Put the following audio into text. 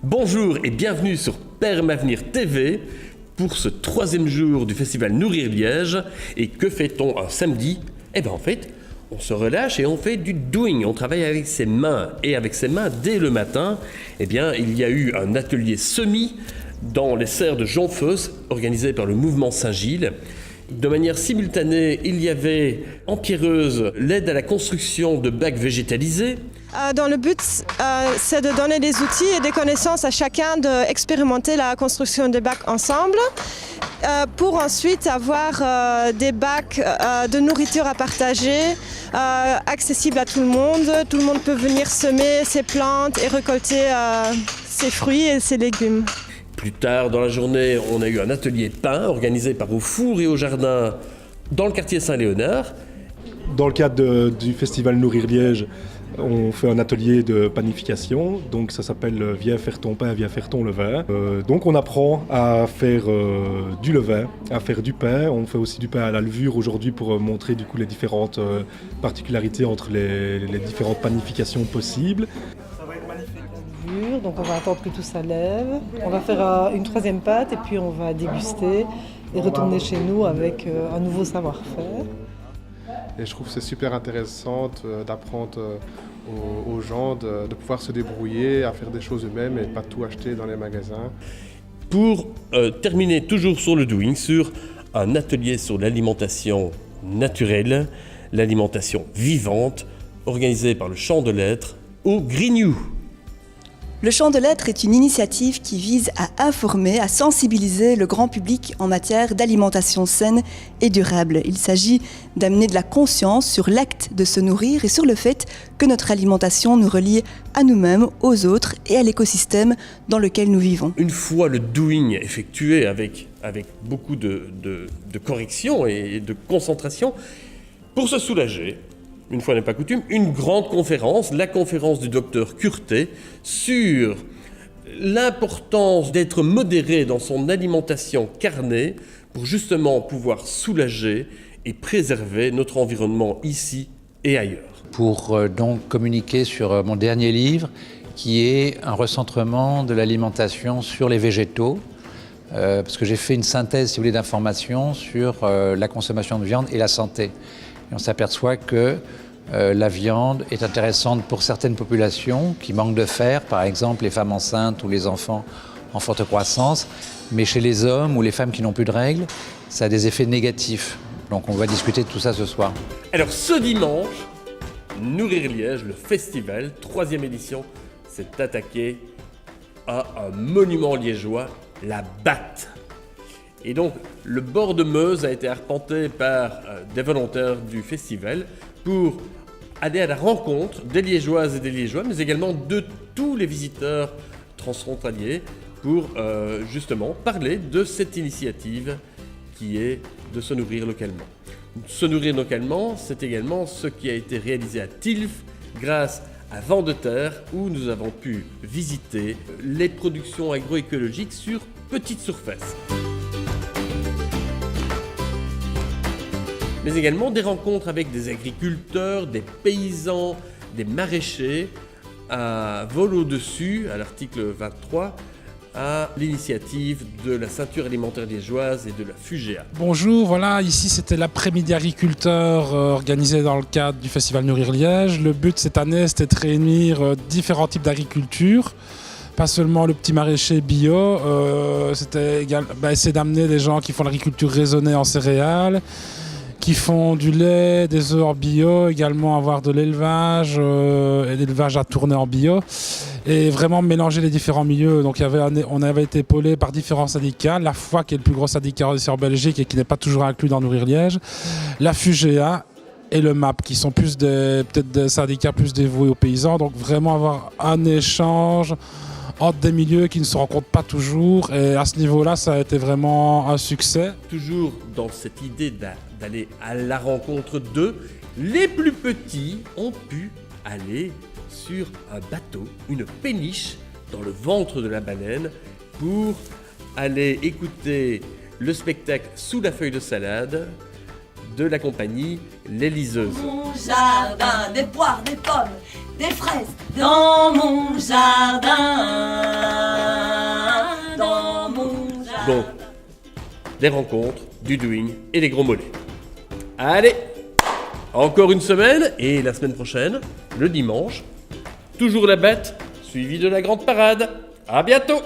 Bonjour et bienvenue sur Permavenir TV pour ce 3e jour du festival Nourrir Liège. Et que fait-on un samedi ? En fait, on se relâche et on fait du doing. On travaille avec ses mains. Et avec ses mains, dès le matin, il y a eu un atelier semis dans les serres de Jonfeus, organisé par le mouvement Saint-Gilles. De manière simultanée, il y avait en Pierreuse l'aide à la construction de bacs végétalisés. Dans le but, c'est de donner des outils et des connaissances à chacun d'expérimenter la construction des bacs ensemble pour ensuite avoir des bacs de nourriture à partager, accessibles à tout le monde. Tout le monde peut venir semer ses plantes et récolter ses fruits et ses légumes. Plus tard dans la journée, on a eu un atelier pain organisé par Au Four et au Jardin dans le quartier Saint-Léonard. Dans le cadre du festival Nourrir Liège, on fait un atelier de panification, donc ça s'appelle Viens faire ton pain, viens faire ton levain. Donc on apprend à faire du levain, à faire du pain. On fait aussi du pain à la levure aujourd'hui pour montrer du coup les différentes particularités entre les différentes panifications possibles. Ça va être magnifique. Donc on va attendre que tout ça lève. On va faire une 3e pâte et puis on va déguster et retourner chez nous avec un nouveau savoir-faire. Et je trouve que c'est super intéressant d'apprendre aux gens de pouvoir se débrouiller, à faire des choses eux-mêmes et pas tout acheter dans les magasins. Pour terminer toujours sur le doing, sur un atelier sur l'alimentation naturelle, l'alimentation vivante, organisé par le Champ de Lettres au Grignou. Le Champ de Lettres est une initiative qui vise à informer, à sensibiliser le grand public en matière d'alimentation saine et durable. Il s'agit d'amener de la conscience sur l'acte de se nourrir et sur le fait que notre alimentation nous relie à nous-mêmes, aux autres et à l'écosystème dans lequel nous vivons. Une fois le doing effectué avec beaucoup de correction et de concentration, pour se soulager, une fois n'est pas coutume, une grande conférence, la conférence du docteur Curté, sur l'importance d'être modéré dans son alimentation carnée pour justement pouvoir soulager et préserver notre environnement ici et ailleurs. Pour donc communiquer sur mon dernier livre, qui est un recentrement de l'alimentation sur les végétaux, parce que j'ai fait une synthèse, si vous voulez, d'informations sur la consommation de viande et la santé. Et on s'aperçoit que la viande est intéressante pour certaines populations qui manquent de fer, par exemple les femmes enceintes ou les enfants en forte croissance, mais chez les hommes ou les femmes qui n'ont plus de règles, ça a des effets négatifs. Donc on va discuter de tout ça ce soir. Alors ce dimanche, Nourrir Liège, le festival, 3e édition, s'est attaqué à un monument liégeois, la Batte. Et donc, le bord de Meuse a été arpenté par des volontaires du festival pour aller à la rencontre des Liégeoises et des Liégeois, mais également de tous les visiteurs transfrontaliers pour justement parler de cette initiative qui est de se nourrir localement. Se nourrir localement, c'est également ce qui a été réalisé à Tilf grâce à Vent de Terre, où nous avons pu visiter les productions agroécologiques sur petite surface. Mais également des rencontres avec des agriculteurs, des paysans, des maraîchers, à vol au-dessus, à l'article 23, à l'initiative de la ceinture alimentaire liégeoise et de la FUGEA. Bonjour, voilà, ici c'était l'après-midi agriculteur organisé dans le cadre du festival Nourrir Liège. Le but cette année, c'était de réunir différents types d'agriculture. Pas seulement le petit maraîcher bio, c'était essayer d'amener des gens qui font l'agriculture raisonnée en céréales, qui font du lait, des œufs en bio, également avoir de l'élevage et l'élevage à tourner en bio, et vraiment mélanger les différents milieux. Donc on avait été épaulé par différents syndicats, la FOA qui est le plus gros syndicat ici en Belgique et qui n'est pas toujours inclus dans Nourrir Liège, la FUGEA et le MAP qui sont peut-être des syndicats plus dévoués aux paysans. Donc vraiment avoir un échange entre des milieux qui ne se rencontrent pas toujours, et à ce niveau-là ça a été vraiment un succès. Toujours dans cette idée d'aller à la rencontre d'eux, les plus petits ont pu aller sur un bateau, une péniche dans le ventre de la baleine pour aller écouter le spectacle Sous la feuille de salade de la compagnie Les Liseuses. Mon jardin, des poires, des pommes, des fraises dans mon jardin. Donc, des rencontres, du doing et des gros mollets. Allez, encore une semaine et la semaine prochaine, le dimanche, toujours la bête, suivie de la grande parade. À bientôt!